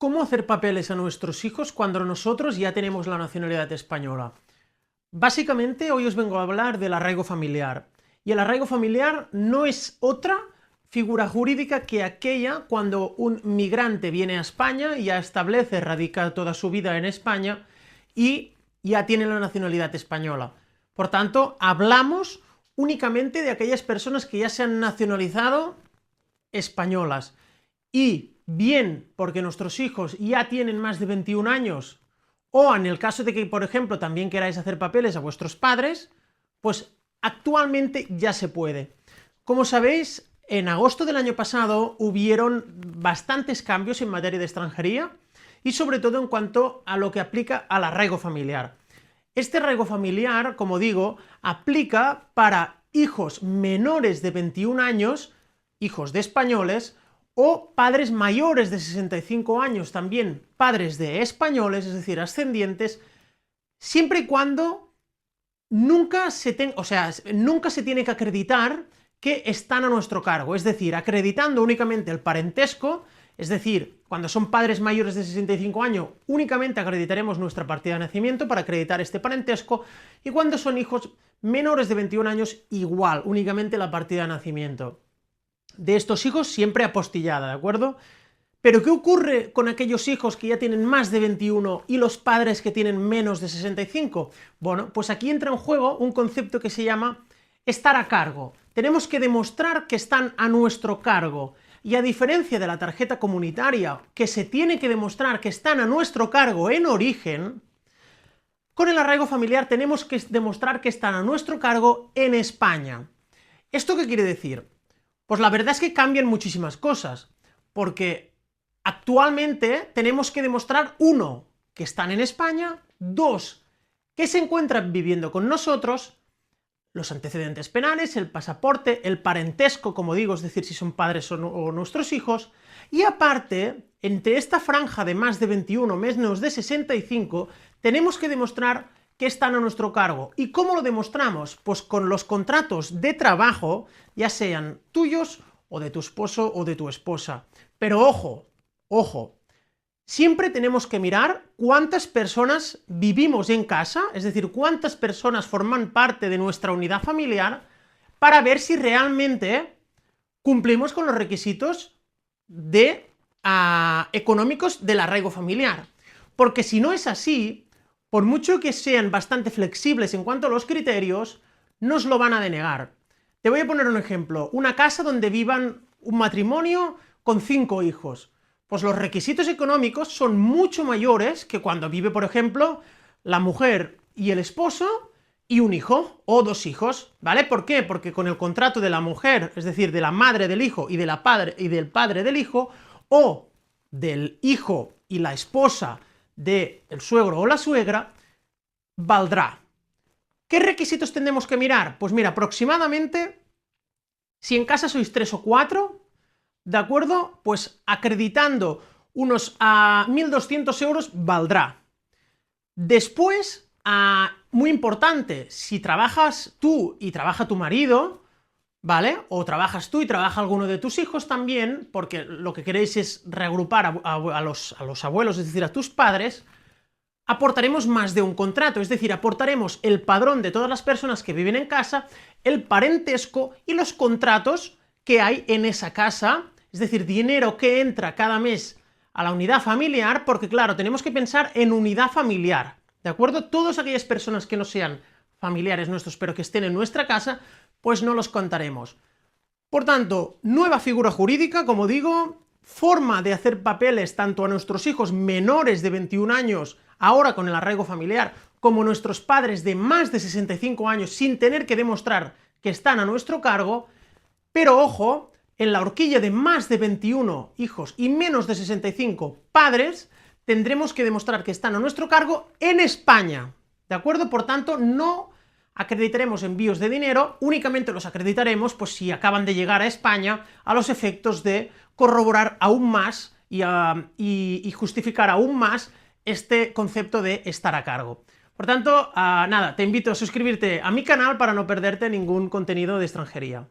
¿Cómo hacer papeles a nuestros hijos cuando nosotros ya tenemos la nacionalidad española? Básicamente, hoy os vengo a hablar del arraigo familiar. Y el arraigo familiar no es otra figura jurídica que aquella cuando un migrante viene a España, ya establece, radica toda su vida en España y ya tiene la nacionalidad española. Por tanto, hablamos únicamente de aquellas personas que ya se han nacionalizado españolas. Y bien porque nuestros hijos ya tienen más de 21 años, o en el caso de que, por ejemplo, también queráis hacer papeles a vuestros padres, pues actualmente ya se puede. Como sabéis, en agosto del año pasado hubieron bastantes cambios en materia de extranjería y sobre todo en cuanto a lo que aplica al arraigo familiar. Este arraigo familiar, como digo, aplica para hijos menores de 21 años, hijos de españoles, o padres mayores de 65 años, también padres de españoles, es decir, ascendientes, siempre y cuando nunca se tiene que acreditar que están a nuestro cargo, es decir, acreditando únicamente el parentesco, es decir, cuando son padres mayores de 65 años, únicamente acreditaremos nuestra partida de nacimiento para acreditar este parentesco, y cuando son hijos menores de 21 años, igual, únicamente la partida de nacimiento. De estos hijos siempre apostillada, ¿de acuerdo? Pero ¿qué ocurre con aquellos hijos que ya tienen más de 21 y los padres que tienen menos de 65? Bueno, pues aquí entra en juego un concepto que se llama estar a cargo. Tenemos que demostrar que están a nuestro cargo. Y a diferencia de la tarjeta comunitaria, que se tiene que demostrar que están a nuestro cargo en origen, con el arraigo familiar tenemos que demostrar que están a nuestro cargo en España. ¿Esto qué quiere decir? Pues la verdad es que cambian muchísimas cosas, porque actualmente tenemos que demostrar, uno, que están en España, dos, que se encuentran viviendo con nosotros, los antecedentes penales, el pasaporte, el parentesco, como digo, es decir, si son padres o nuestros hijos, y aparte, entre esta franja de más de 21, menos de 65, tenemos que demostrar que están a nuestro cargo. ¿Y cómo lo demostramos? Pues con los contratos de trabajo, ya sean tuyos o de tu esposo o de tu esposa. Pero ojo, ojo, siempre tenemos que mirar cuántas personas vivimos en casa, es decir, cuántas personas forman parte de nuestra unidad familiar, para ver si realmente cumplimos con los requisitos económicos del arraigo familiar. Porque si no es así, por mucho que sean bastante flexibles en cuanto a los criterios, nos lo van a denegar. Te voy a poner un ejemplo, una casa donde vivan un matrimonio con 5 hijos. Pues los requisitos económicos son mucho mayores que cuando vive, por ejemplo, la mujer y el esposo y un hijo o 2 hijos, ¿vale? ¿Por qué? Porque con el contrato de la mujer, es decir, de la madre del hijo y del padre del hijo, o del hijo y la esposa del suegro o la suegra, valdrá. ¿Qué requisitos tendremos que mirar? Pues mira, aproximadamente, si en casa sois 3 o 4, ¿de acuerdo? Pues acreditando unos 1.200 euros valdrá. Después, muy importante, si trabajas tú y trabaja tu marido, ¿vale? O trabajas tú y trabaja alguno de tus hijos también, porque lo que queréis es reagrupar a los abuelos, es decir, a tus padres, aportaremos más de un contrato, es decir, aportaremos el padrón de todas las personas que viven en casa, el parentesco y los contratos que hay en esa casa, es decir, dinero que entra cada mes a la unidad familiar, porque claro, tenemos que pensar en unidad familiar, ¿de acuerdo? Todas aquellas personas que no sean familiares nuestros, pero que estén en nuestra casa, pues no los contaremos. Por tanto, nueva figura jurídica, como digo, forma de hacer papeles tanto a nuestros hijos menores de 21 años, ahora con el arraigo familiar, como nuestros padres de más de 65 años sin tener que demostrar que están a nuestro cargo, pero ojo, en la horquilla de más de 21 hijos y menos de 65 padres, tendremos que demostrar que están a nuestro cargo en España, ¿de acuerdo? Por tanto, no acreditaremos envíos de dinero, únicamente los acreditaremos pues si acaban de llegar a España a los efectos de corroborar aún más y justificar aún más este concepto de estar a cargo. Por tanto, nada, te invito a suscribirte a mi canal para no perderte ningún contenido de extranjería.